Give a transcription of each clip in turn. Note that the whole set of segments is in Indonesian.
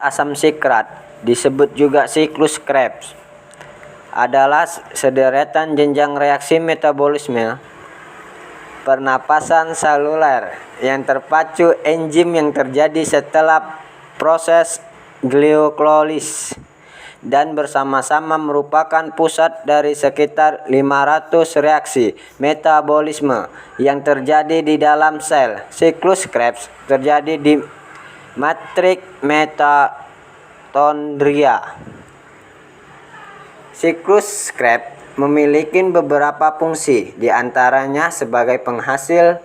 asam sitrat, disebut juga siklus Krebs, adalah sederetan jenjang reaksi metabolisme pernapasan seluler yang terpacu enzim yang terjadi setelah proses glikolisis dan bersama-sama merupakan pusat dari sekitar 500 reaksi metabolisme yang terjadi di dalam sel. Siklus Krebs terjadi di matriks mitokondria. Siklus Krebs memiliki beberapa fungsi, di antaranya sebagai penghasil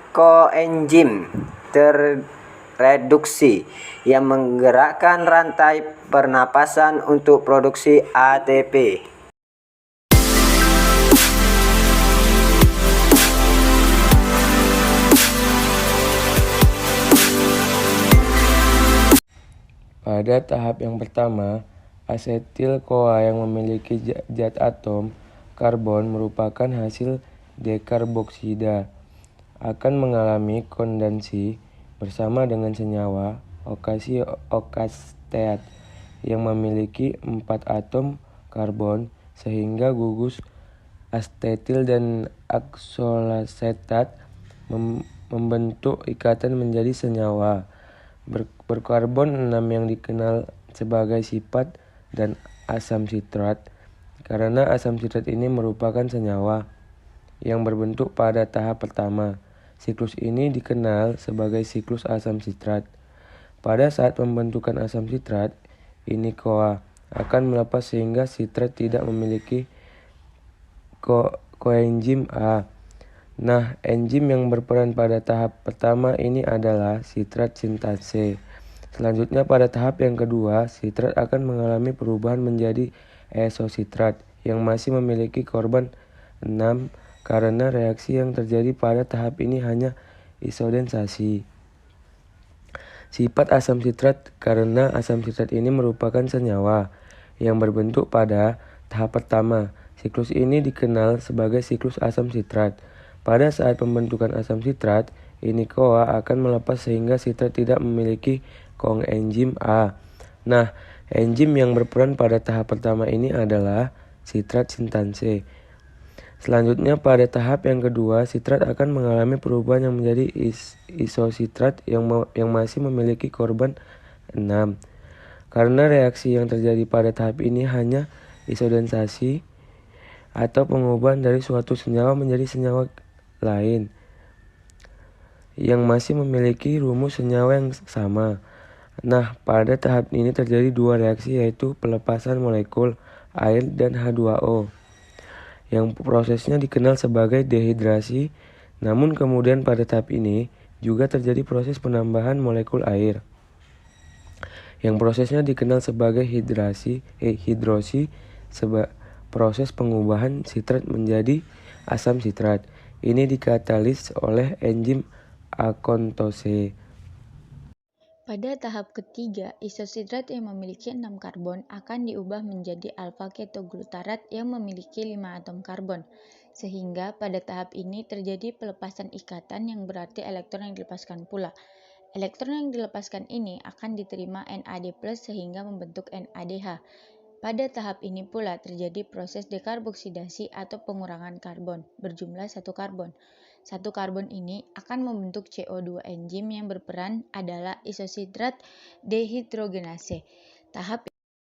koenzim terreduksi yang menggerakkan rantai pernapasan untuk produksi ATP. Pada tahap yang pertama, asetil-CoA yang memiliki zat atom karbon merupakan hasil dekarboksida, akan mengalami kondansi bersama dengan senyawa oksidasi-okasteat yang memiliki 4 atom karbon sehingga gugus asetil dan oksaloasetat membentuk ikatan menjadi senyawa berkarbon 6 yang dikenal sebagai sifat dan asam sitrat, karena asam sitrat ini merupakan senyawa yang berbentuk pada tahap pertama. Siklus ini dikenal sebagai siklus asam sitrat. Pada saat pembentukan asam sitrat, ini CoA akan melepas sehingga sitrat tidak memiliki koenzim A. Nah, enzim yang berperan pada tahap pertama ini adalah sitrat sintase. Selanjutnya pada tahap yang kedua, sitrat akan mengalami perubahan menjadi isositrat yang masih memiliki karbon 6 karena reaksi yang terjadi pada tahap ini hanya isodensasi. Sifat asam sitrat karena asam sitrat ini merupakan senyawa yang berbentuk pada tahap pertama. Siklus ini dikenal sebagai siklus asam sitrat. Pada saat pembentukan asam sitrat, ini CoA akan melepas sehingga sitrat tidak memiliki koenzim A. Nah, enzim yang berperan pada tahap pertama ini adalah sitrat sintase. Selanjutnya pada tahap yang kedua, sitrat akan mengalami perubahan yang menjadi isositrat yang masih memiliki karbon 6. Karena reaksi yang terjadi pada tahap ini hanya isodensasi atau pengubahan dari suatu senyawa menjadi senyawa lain yang masih memiliki rumus senyawa yang sama. Nah, pada tahap ini terjadi dua reaksi, yaitu pelepasan molekul air dan H2O yang prosesnya dikenal sebagai dehidrasi. Namun kemudian pada tahap ini juga terjadi proses penambahan molekul air yang prosesnya dikenal sebagai hidrosi, proses pengubahan sitrat menjadi asam sitrat. Ini dikatalis oleh enzim akontose. Pada tahap ketiga, isositrat yang memiliki 6 karbon akan diubah menjadi alfa-ketoglutarat yang memiliki 5 atom karbon. Sehingga pada tahap ini terjadi pelepasan ikatan yang berarti elektron yang dilepaskan pula. Elektron yang dilepaskan ini akan diterima NAD+ sehingga membentuk NADH. Pada tahap ini pula terjadi proses dekarboksidasi atau pengurangan karbon berjumlah 1 karbon. 1 karbon ini akan membentuk CO2. Enzim yang berperan adalah isositrat dehidrogenase. Tahap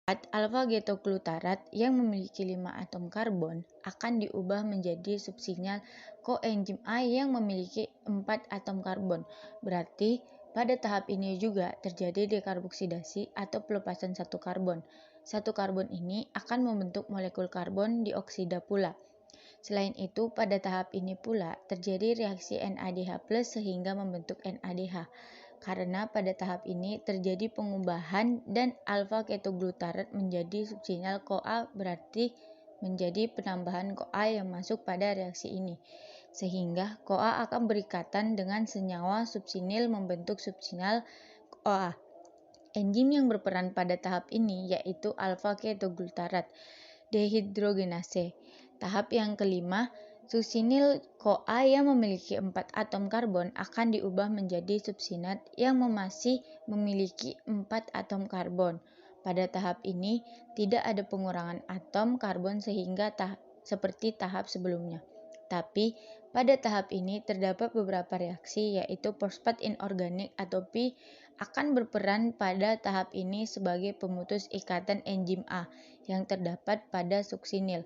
alfa-ketoglutarat yang memiliki 5 atom karbon akan diubah menjadi subsinyal koenzim A yang memiliki 4 atom karbon. Berarti pada tahap ini juga terjadi dekarboksidasi atau pelepasan 1 karbon. 1 karbon ini akan membentuk molekul karbon dioksida pula. Selain itu, pada tahap ini pula terjadi reaksi NADH+ sehingga membentuk NADH. Karena pada tahap ini terjadi pengubahan dan alfa-ketoglutarat menjadi subsinyal CoA, berarti menjadi penambahan CoA yang masuk pada reaksi ini. Sehingga CoA akan berikatan dengan senyawa subsinil membentuk subsinyal CoA. Enzim yang berperan pada tahap ini yaitu alfa-ketoglutarat dehidrogenase. Tahap yang kelima, Suksinil CoA yang memiliki 4 atom karbon akan diubah menjadi suksinat yang masih memiliki 4 atom karbon. Pada tahap ini, tidak ada pengurangan atom karbon sehingga seperti tahap sebelumnya. Tapi, pada tahap ini terdapat beberapa reaksi, yaitu fosfat inorganik atau Pi akan berperan pada tahap ini sebagai pemutus ikatan enzim A yang terdapat pada suksinil.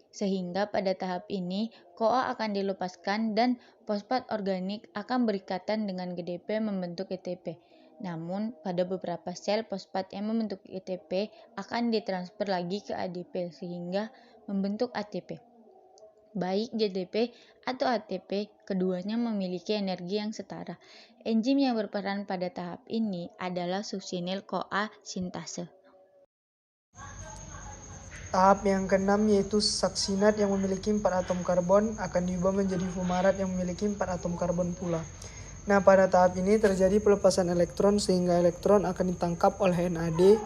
Sehingga pada tahap ini, CoA akan dilepaskan dan fosfat organik akan berikatan dengan GDP membentuk ETP. Namun, pada beberapa sel fosfat yang membentuk ETP akan ditransfer lagi ke ADP sehingga membentuk ATP. Baik GDP atau ATP, keduanya memiliki energi yang setara. Enzim yang berperan pada tahap ini adalah suksinil CoA sintase. Tahap yang keenam yaitu saksinat yang memiliki 4 atom karbon akan diubah menjadi fumarat yang memiliki 4 atom karbon pula. Nah, pada tahap ini terjadi pelepasan elektron sehingga elektron akan ditangkap oleh NAD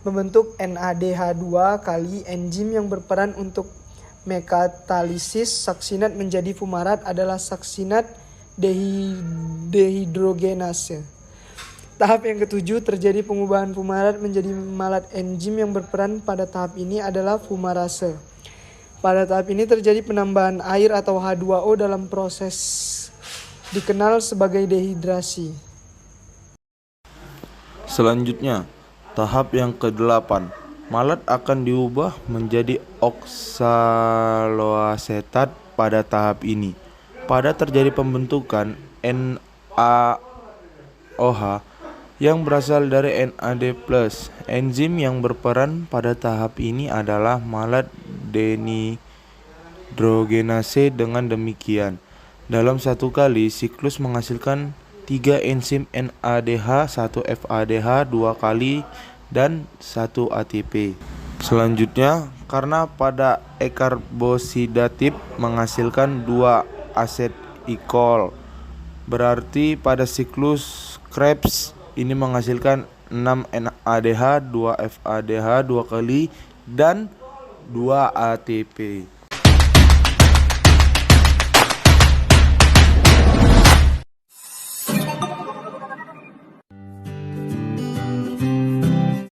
membentuk NADH2 kali enzim yang berperan untuk mekatalisis saksinat menjadi fumarat adalah saksinat dehidrogenase. Tahap yang ketujuh terjadi pengubahan fumarat menjadi malat. Enzim yang berperan pada tahap ini adalah fumarase. Pada tahap ini terjadi penambahan air atau H2O dalam proses dikenal sebagai dehidrasi. Selanjutnya, tahap yang ke-8. Malat akan diubah menjadi oksaloasetat pada tahap ini. Pada terjadi pembentukan NaOH yang berasal dari NAD+. Enzim yang berperan pada tahap ini adalah malat denihidrogenase. Dengan demikian, dalam satu kali siklus menghasilkan 3 enzim NADH, 1 FADH 2 kali, dan 1 ATP. Selanjutnya, karena pada ekarbosidatif menghasilkan 2 asetikol, berarti pada siklus Krebs ini menghasilkan 6 NADH, 2 FADH 2 kali, dan 2 ATP.